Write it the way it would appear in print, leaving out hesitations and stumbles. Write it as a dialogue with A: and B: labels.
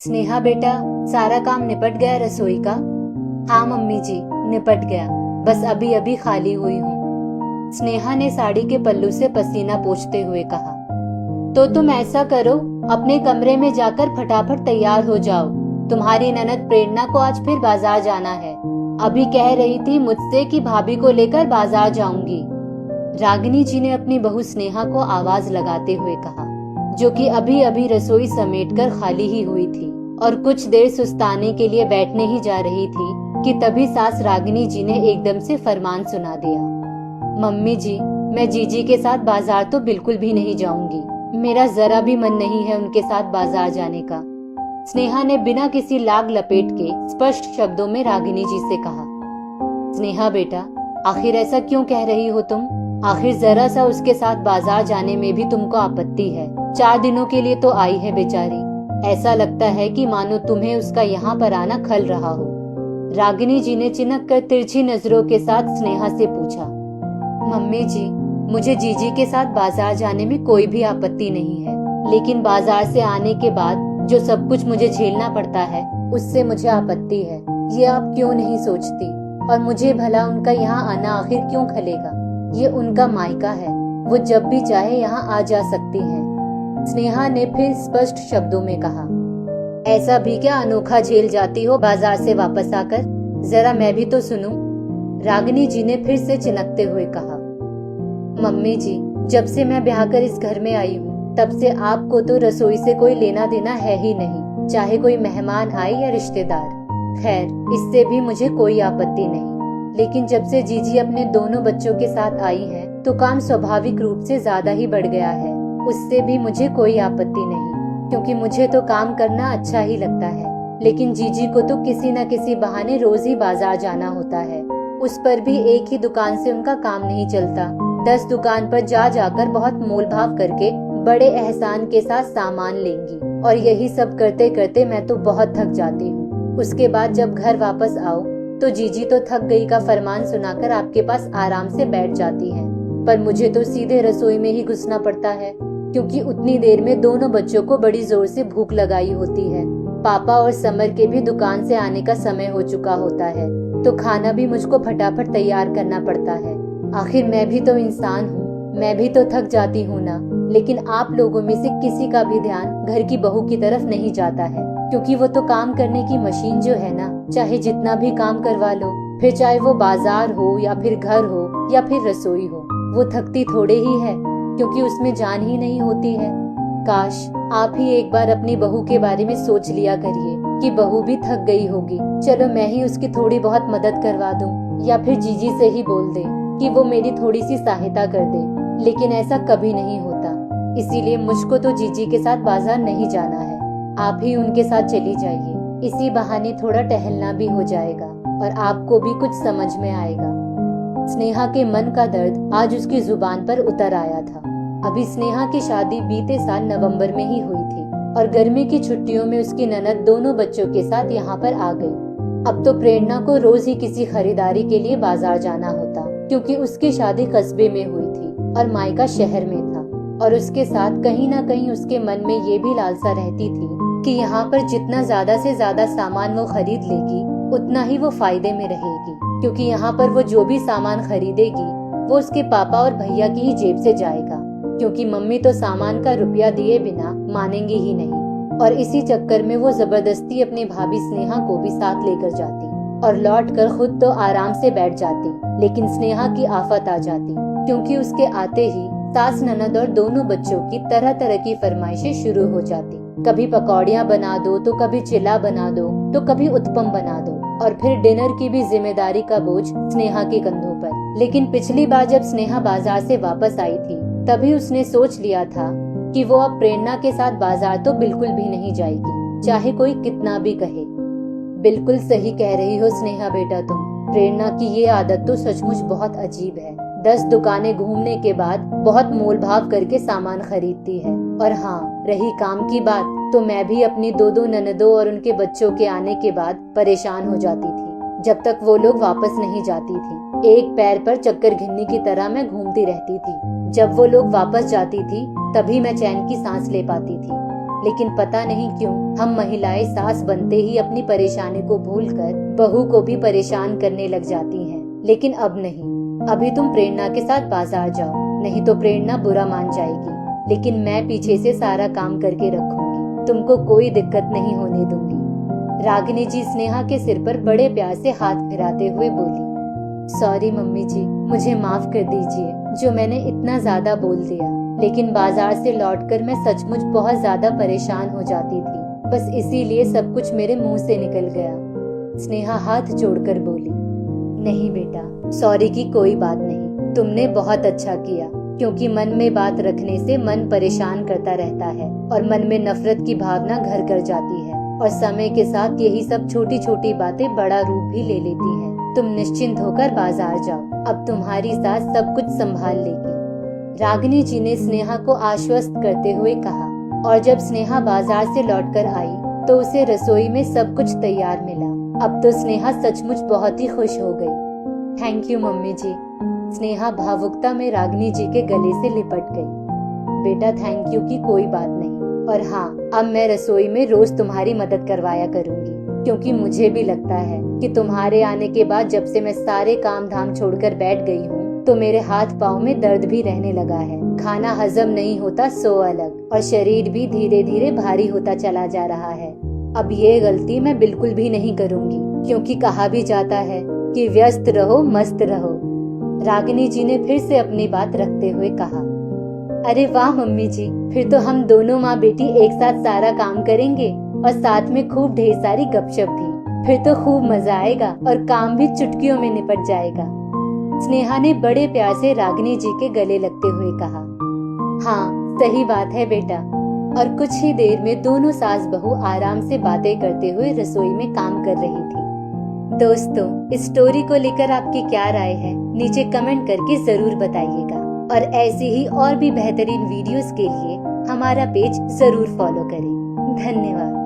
A: स्नेहा बेटा, सारा काम निपट गया रसोई का? हाँ मम्मी जी, निपट गया, बस अभी अभी खाली हुई हूँ। स्नेहा ने साड़ी के पल्लू से पसीना पोंछते हुए कहा। तो तुम ऐसा करो, अपने कमरे में जाकर फटाफट तैयार हो जाओ। तुम्हारी ननद प्रेरणा को आज फिर बाजार जाना है। अभी कह रही थी मुझसे कि भाभी को लेकर बाजार जाऊंगी। रागिनी जी ने अपनी बहू स्नेहा को आवाज लगाते हुए कहा, जो कि अभी अभी रसोई समेटकर खाली ही हुई थी और कुछ देर सुस्ताने के लिए बैठने ही जा रही थी कि तभी सास रागिनी जी ने एकदम से फरमान सुना दिया। मम्मी जी, मैं जीजी के साथ बाजार तो बिल्कुल भी नहीं जाऊंगी। मेरा जरा भी मन नहीं है उनके साथ बाजार जाने का। स्नेहा ने बिना किसी लाग लपेट के स्पष्ट शब्दों में रागिनी जी से कहा। स्नेहा बेटा, आखिर ऐसा क्यों कह रही हो तुम? आखिर जरा सा उसके साथ बाजार जाने में भी तुमको आपत्ति है? 4 दिनों के लिए तो आई है बेचारी। ऐसा लगता है कि मानो तुम्हें उसका यहाँ पर आना खल रहा हो। रागिनी जी ने चिनक कर तिरछी नजरों के साथ स्नेहा से पूछा। मम्मी जी, मुझे जीजी के साथ बाजार जाने में कोई भी आपत्ति नहीं है, लेकिन बाजार से आने के बाद जो सब कुछ मुझे झेलना पड़ता है उससे मुझे आपत्ति है। ये आप क्यों नहीं सोचती? और मुझे भला उनका यहाँ आना आखिर क्यों खलेगा? ये उनका मायका है, वो जब भी चाहे यहाँ आ जा सकती हैं। स्नेहा ने फिर स्पष्ट शब्दों में कहा। ऐसा भी क्या अनोखा झेल जाती हो बाजार से वापस आकर? जरा मैं भी तो सुनूं। रागिनी जी ने फिर से चिनकते हुए कहा। मम्मी जी, जब से मैं ब्याह कर इस घर में आई हूँ तब से आपको तो रसोई से कोई लेना देना है ही नहीं, चाहे कोई मेहमान आए या रिश्तेदार। खैर, इससे भी मुझे कोई आपत्ति नहीं, लेकिन जब से जीजी अपने दोनों बच्चों के साथ आई है तो काम स्वाभाविक रूप से ज्यादा ही बढ़ गया है। उससे भी मुझे कोई आपत्ति नहीं, क्योंकि मुझे तो काम करना अच्छा ही लगता है, लेकिन जीजी को तो किसी न किसी बहाने रोज ही बाजार जाना होता है। उस पर भी एक ही दुकान से उनका काम नहीं चलता। 10 दुकान पर जा जाकर बहुत मोल भाव करके बड़े एहसान के साथ सामान लेंगी, और यही सब करते करते मैं तो बहुत थक जाती हूँ। उसके बाद जब घर वापस आओ तो जीजी तो थक गई का फरमान सुनाकर आपके पास आराम से बैठ जाती हैं, पर मुझे तो सीधे रसोई में ही घुसना पड़ता है, क्योंकि उतनी देर में दोनों बच्चों को बड़ी जोर से भूख लगाई होती है। पापा और समर के भी दुकान से आने का समय हो चुका होता है, तो खाना भी मुझको फटाफट तैयार करना पड़ता है। आखिर मैं भी तो इंसान हूँ, मैं भी तो थक जाती हूँ ना। लेकिन आप लोगों में से किसी का भी ध्यान घर की बहू की तरफ नहीं जाता है, क्योंकि वो तो काम करने की मशीन जो है ना, चाहे जितना भी काम करवा लो, फिर चाहे वो बाजार हो या फिर घर हो या फिर रसोई हो, वो थकती थोड़े ही है, क्योंकि उसमें जान ही नहीं होती है। काश आप ही एक बार अपनी बहू के बारे में सोच लिया करिए कि बहू भी थक गई होगी। चलो मैं ही उसकी थोड़ी बहुत मदद करवा दूं, या फिर जीजी से ही बोल दे कि वो मेरी थोड़ी सी सहायता कर दे, लेकिन ऐसा कभी नहीं होता। इसीलिए मुझको तो जीजी के साथ बाजार नहीं जाना है, आप ही उनके साथ चली जाइए। इसी बहाने थोड़ा टहलना भी हो जाएगा और आपको भी कुछ समझ में आएगा। स्नेहा के मन का दर्द आज उसकी जुबान पर उतर आया था। अभी स्नेहा की शादी बीते साल नवंबर में ही हुई थी और गर्मी की छुट्टियों में उसकी ननद दोनों बच्चों के साथ यहाँ पर आ गई। अब तो प्रेरणा को रोज ही किसी खरीदारी के लिए बाजार जाना होता, क्योंकि उसकी शादी कस्बे में हुई थी और मायका शहर में था, और उसके साथ कहीं ना कहीं उसके मन में ये भी लालसा रहती थी कि यहाँ पर जितना ज्यादा से ज्यादा सामान वो खरीद लेगी उतना ही वो फायदे में रहेगी, क्योंकि यहाँ पर वो जो भी सामान खरीदेगी वो उसके पापा और भैया की ही जेब से जाएगा, क्योंकि मम्मी तो सामान का रुपया दिए बिना मानेंगे ही नहीं। और इसी चक्कर में वो जबरदस्ती अपनी भाभी स्नेहा को भी साथ लेकर जाती और लौट कर खुद तो आराम से बैठ जाती, लेकिन स्नेहा की आफत आ जाती, क्योंकि उसके आते ही सास ननद और दोनों बच्चों की तरह तरह की फरमाइशें शुरू हो जाती। कभी पकौड़ियाँ बना दो, तो कभी चिल्ला बना दो, तो कभी उत्पम बना दो, और फिर डिनर की भी जिम्मेदारी का बोझ स्नेहा के कंधों पर। लेकिन पिछली बार जब स्नेहा बाजार से वापस आई थी तभी उसने सोच लिया था कि वो अब प्रेरणा के साथ बाजार तो बिल्कुल भी नहीं जाएगी, चाहे कोई कितना भी कहे। बिल्कुल सही कह रही हो स्नेहा बेटा तुम। प्रेरणा की ये आदत तो सचमुच बहुत अजीब है। 10 दुकानें घूमने के बाद बहुत मोल भाव करके सामान खरीदती है। और हाँ, रही काम की बात, तो मैं भी अपनी दो ननदों और उनके बच्चों के आने के बाद परेशान हो जाती थी। जब तक वो लोग वापस नहीं जाती थी, एक पैर पर चक्कर घिन्नी की तरह मैं घूमती रहती थी। जब वो लोग वापस जाती थी तभी मैं चैन की सांस ले पाती थी। लेकिन पता नहीं क्यों हम महिलाएं सास बनते ही अपनी परेशानी को भूलकर बहू को भी परेशान करने लग जाती हैं। लेकिन अब नहीं, अभी तुम प्रेरणा के साथ बाजार जाओ, नहीं तो प्रेरणा बुरा मान जाएगी। लेकिन मैं पीछे से सारा काम करके रखूंगी, तुमको कोई दिक्कत नहीं होने दूंगी। रागिनी जी स्नेहा के सिर पर बड़े प्यार से हाथ फिराते हुए बोली, सॉरी मम्मी जी, मुझे माफ कर दीजिए जो मैंने इतना ज्यादा बोल दिया। लेकिन बाजार से लौटकर मैं सचमुच बहुत ज्यादा परेशान हो जाती थी, बस इसीलिए सब कुछ मेरे मुंह से निकल गया। स्नेहा हाथ जोड़कर बोली, नहीं बेटा, सॉरी की कोई बात नहीं, तुमने बहुत अच्छा किया, क्योंकि मन में बात रखने से मन परेशान करता रहता है और मन में नफरत की भावना घर कर जाती है और समय के साथ यही सब छोटी छोटी बातें बड़ा रूप भी ले लेती हैं। तुम निश्चिंत होकर बाजार जाओ, अब तुम्हारी सास सब कुछ संभाल लेगी। रागिनी जी ने स्नेहा को आश्वस्त करते हुए कहा और जब स्नेहा बाजार से लौटकर आई तो उसे रसोई में सब कुछ तैयार मिला। अब तो स्नेहा सचमुच बहुत ही खुश हो गई। थैंक यू मम्मी जी। स्नेहा भावुकता में रागिनी जी के गले से लिपट गई। बेटा थैंक यू की कोई बात नहीं, और हाँ, अब मैं रसोई में रोज तुम्हारी मदद करवाया करूंगी, क्योंकि मुझे भी लगता है कि तुम्हारे आने के बाद जब से मैं सारे काम धाम छोड़कर बैठ गई हूँ तो मेरे हाथ पाँव में दर्द भी रहने लगा है। खाना हजम नहीं होता सो अलग, और शरीर भी धीरे धीरे भारी होता चला जा रहा है। अब ये गलती मैं बिल्कुल भी नहीं करूँगी, क्योंकि कहा भी जाता है कि व्यस्त रहो मस्त रहो। रागिनी जी ने फिर से अपनी बात रखते हुए कहा, अरे वाह मम्मी जी, फिर तो हम दोनों माँ बेटी एक साथ सारा काम करेंगे और साथ में खूब ढेर सारी गपशप भी। फिर तो खूब मजा आएगा और काम भी चुटकियों में निपट जाएगा। स्नेहा ने बड़े प्यार से रागिनी जी के गले लगते हुए कहा, हाँ सही बात है बेटा। और कुछ ही देर में दोनों सास बहू आराम से बातें करते हुए रसोई में काम कर रही थी। दोस्तों, इस स्टोरी को लेकर आपकी क्या राय है, नीचे कमेंट करके जरूर बताइएगा। और ऐसी ही और भी बेहतरीन वीडियोस के लिए हमारा पेज जरूर फॉलो करें। धन्यवाद।